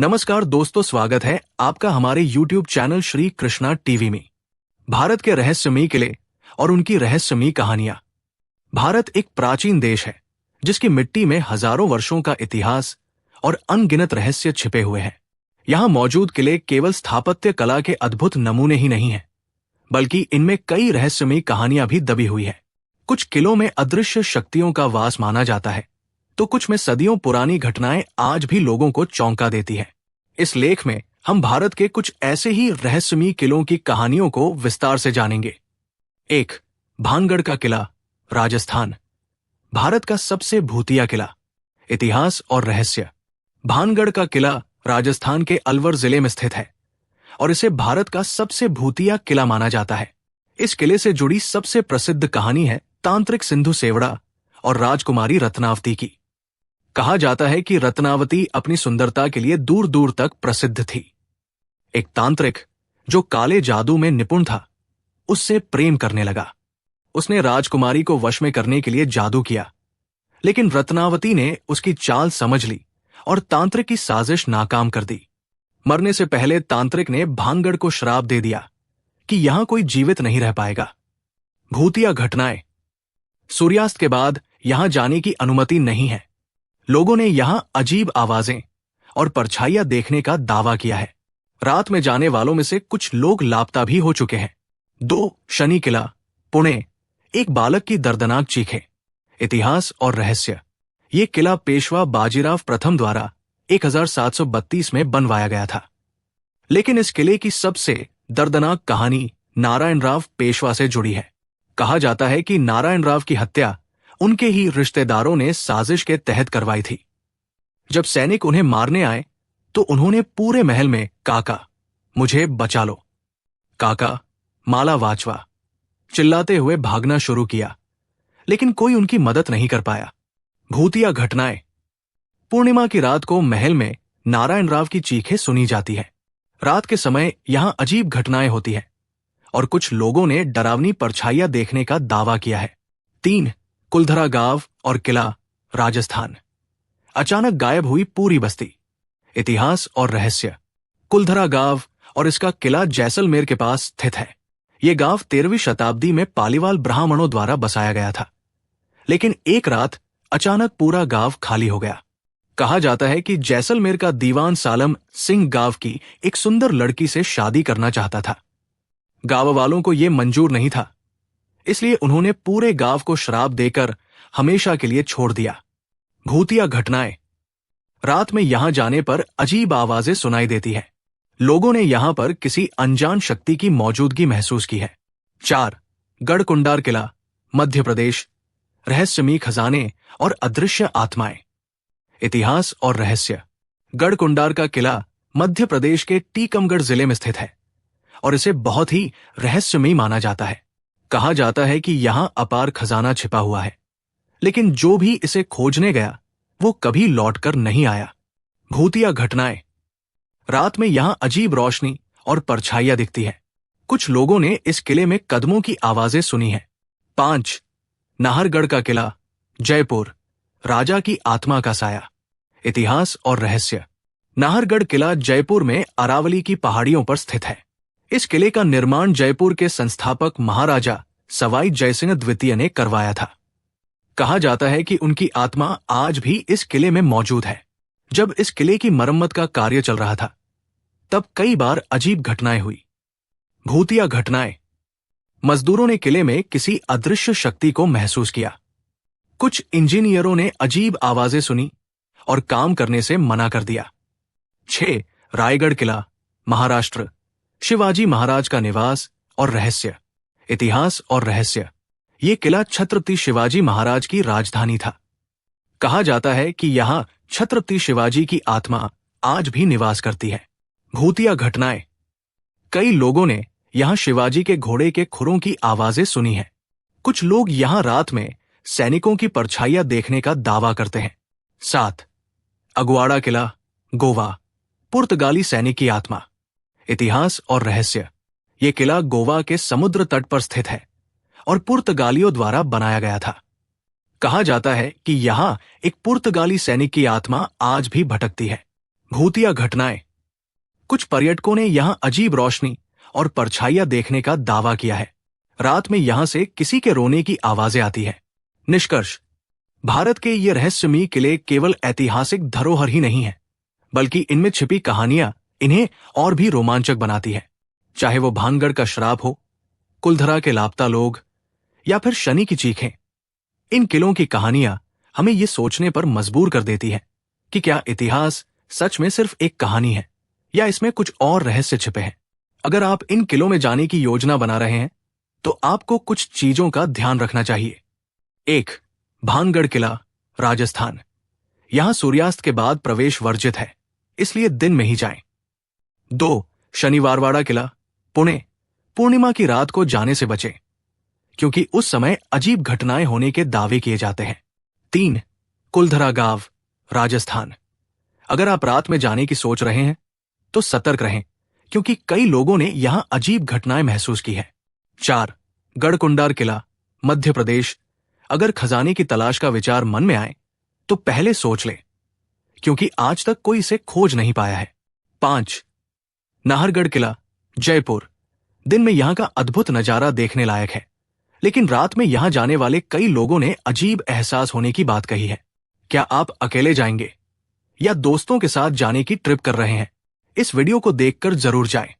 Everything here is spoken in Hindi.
नमस्कार दोस्तों, स्वागत है आपका हमारे YouTube channel Shri Krishna TV में। भारत के रहस्यमयी किले और उनकी रहस्यमयी कहानियां। भारत एक प्राचीन देश है जिसकी मिट्टी में हजारों वर्षों का इतिहास और अनगिनत रहस्य छिपे हुए हैं। यहाँ मौजूद किले केवल स्थापत्य कला के अद्भुत नमूने ही नहीं हैं, बल्कि इनमें कई रहस्यमयी कहानियां भी दबी हुई है। कुछ किलों में अदृश्य शक्तियों का वास माना जाता है, तो कुछ में सदियों पुरानी घटनाएं आज भी लोगों को चौंका देती हैं। इस लेख में हम भारत के कुछ ऐसे ही रहस्यमयी किलों की कहानियों को विस्तार से जानेंगे। 1. भानगढ़ का किला, राजस्थान। भारत का सबसे भूतिया किला। इतिहास और रहस्य। भानगढ़ का किला राजस्थान के अलवर जिले में स्थित है और इसे भारत का सबसे भूतिया किला माना जाता है। इस किले से जुड़ी सबसे प्रसिद्ध कहानी है तांत्रिक सिंधु सेवड़ा और राजकुमारी रत्नावती की। कहा जाता है कि रत्नावती अपनी सुंदरता के लिए दूर दूर तक प्रसिद्ध थी। एक तांत्रिक जो काले जादू में निपुण था, उससे प्रेम करने लगा। उसने राजकुमारी को वश में करने के लिए जादू किया, लेकिन रत्नावती ने उसकी चाल समझ ली और तांत्रिक की साजिश नाकाम कर दी। मरने से पहले तांत्रिक ने भानगढ़ को श्राप दे दिया कि यहां कोई जीवित नहीं रह पाएगा। भूतिया घटनाएं। सूर्यास्त के बाद यहां जाने की अनुमति नहीं है। लोगों ने यहां अजीब आवाजें और परछाइयां देखने का दावा किया है। रात में जाने वालों में से कुछ लोग लापता भी हो चुके हैं। 2. शनि किला, पुणे। एक बालक की दर्दनाक चीखें। इतिहास और रहस्य। ये किला पेशवा बाजीराव प्रथम द्वारा 1732 में बनवाया गया था, लेकिन इस किले की सबसे दर्दनाक कहानी नारायण राव पेशवा से जुड़ी है। कहा जाता है कि नारायण राव की हत्या उनके ही रिश्तेदारों ने साजिश के तहत करवाई थी। जब सैनिक उन्हें मारने आए तो उन्होंने पूरे महल में काका मुझे बचा लो, काका माला वाचवा चिल्लाते हुए भागना शुरू किया, लेकिन कोई उनकी मदद नहीं कर पाया। भूतिया घटनाएं। पूर्णिमा की रात को महल में नारायण राव की चीखें सुनी जाती है। रात के समय यहां अजीब घटनाएं होती हैं और कुछ लोगों ने डरावनी परछाइयां देखने का दावा किया है। 3. कुलधरा गांव और किला, राजस्थान। अचानक गायब हुई पूरी बस्ती। इतिहास और रहस्य। कुलधरा गांव और इसका किला जैसलमेर के पास स्थित है। यह गांव 13वीं शताब्दी में पालीवाल ब्राह्मणों द्वारा बसाया गया था, लेकिन एक रात अचानक पूरा गांव खाली हो गया। कहा जाता है कि जैसलमेर का दीवान सालम सिंह गांव की एक सुंदर लड़की से शादी करना चाहता था। गांव वालों को यह मंजूर नहीं था, इसलिए उन्होंने पूरे गांव को श्राप देकर हमेशा के लिए छोड़ दिया। भूतिया घटनाएं। रात में यहां जाने पर अजीब आवाजें सुनाई देती हैं। लोगों ने यहां पर किसी अनजान शक्ति की मौजूदगी महसूस की है। 4. गढ़कुंडार किला, मध्य प्रदेश। रहस्यमयी खजाने और अदृश्य आत्माएं। इतिहास और रहस्य। गढ़कुंडार का किला मध्य प्रदेश के टीकमगढ़ जिले में स्थित है और इसे बहुत ही रहस्यमयी माना जाता है। कहा जाता है कि यहां अपार खजाना छिपा हुआ है, लेकिन जो भी इसे खोजने गया वो कभी लौटकर नहीं आया। भूतिया घटनाएं। रात में यहां अजीब रोशनी और परछाइयां दिखती है। कुछ लोगों ने इस किले में कदमों की आवाजें सुनी हैं। 5. नाहरगढ़ का किला, जयपुर। राजा की आत्मा का साया। इतिहास और रहस्य। नाहरगढ़ किला जयपुर में अरावली की पहाड़ियों पर स्थित है। इस किले का निर्माण जयपुर के संस्थापक महाराजा सवाई जयसिंह द्वितीय ने करवाया था। कहा जाता है कि उनकी आत्मा आज भी इस किले में मौजूद है। जब इस किले की मरम्मत का कार्य चल रहा था, तब कई बार अजीब घटनाएं हुई। भूतिया घटनाएं। मजदूरों ने किले में किसी अदृश्य शक्ति को महसूस किया। कुछ इंजीनियरों ने अजीब आवाजें सुनी और काम करने से मना कर दिया। 6. रायगढ़ किला, महाराष्ट्र। शिवाजी महाराज का निवास और रहस्य। इतिहास और रहस्य। ये किला छत्रपति शिवाजी महाराज की राजधानी था। कहा जाता है कि यहां छत्रपति शिवाजी की आत्मा आज भी निवास करती है। भूतिया घटनाएं। कई लोगों ने यहां शिवाजी के घोड़े के खुरों की आवाजें सुनी हैं। कुछ लोग यहां रात में सैनिकों की परछाइयां देखने का दावा करते हैं। 7. अगवाड़ा किला, गोवा। पुर्तगाली सैनिक की आत्मा। इतिहास और रहस्य। यह किला गोवा के समुद्र तट पर स्थित है और पुर्तगालियों द्वारा बनाया गया था। कहा जाता है कि यहां एक पुर्तगाली सैनिक की आत्मा आज भी भटकती है। भूतिया घटनाएं। कुछ पर्यटकों ने यहां अजीब रोशनी और परछाइयां देखने का दावा किया है। रात में यहां से किसी के रोने की आवाजें आती हैं। निष्कर्ष, भारत के ये रहस्यमयी किले केवल ऐतिहासिक धरोहर ही नहीं है, बल्कि इनमें छिपी कहानियां इन्हें और भी रोमांचक बनाती है। चाहे वो भानगढ़ का श्राप हो, कुलधरा के लापता लोग या फिर शनि की चीखें, इन किलों की कहानियां हमें ये सोचने पर मजबूर कर देती है कि क्या इतिहास सच में सिर्फ एक कहानी है या इसमें कुछ और रहस्य छिपे हैं। अगर आप इन किलों में जाने की योजना बना रहे हैं तो आपको कुछ चीजों का ध्यान रखना चाहिए। 1. भानगढ़ किला, राजस्थान। यहां सूर्यास्त के बाद प्रवेश वर्जित है, इसलिए दिन में ही जाएं। 2. शनिवारवाड़ा किला, पुणे। पूर्णिमा की रात को जाने से बचें, क्योंकि उस समय अजीब घटनाएं होने के दावे किए जाते हैं। 3. कुलधरा गांव, राजस्थान। अगर आप रात में जाने की सोच रहे हैं तो सतर्क रहें, क्योंकि कई लोगों ने यहां अजीब घटनाएं महसूस की है। 4. गढ़कुंडार किला, मध्य प्रदेश। अगर खजाने की तलाश का विचार मन में आए तो पहले सोच लें, क्योंकि आज तक कोई इसे खोज नहीं पाया है। 5. नाहरगढ़ किला, जयपुर। दिन में यहां का अद्भुत नजारा देखने लायक है, लेकिन रात में यहां जाने वाले कई लोगों ने अजीब एहसास होने की बात कही है। क्या आप अकेले जाएंगे या दोस्तों के साथ जाने की ट्रिप कर रहे हैं? इस वीडियो को देखकर जरूर जाएं।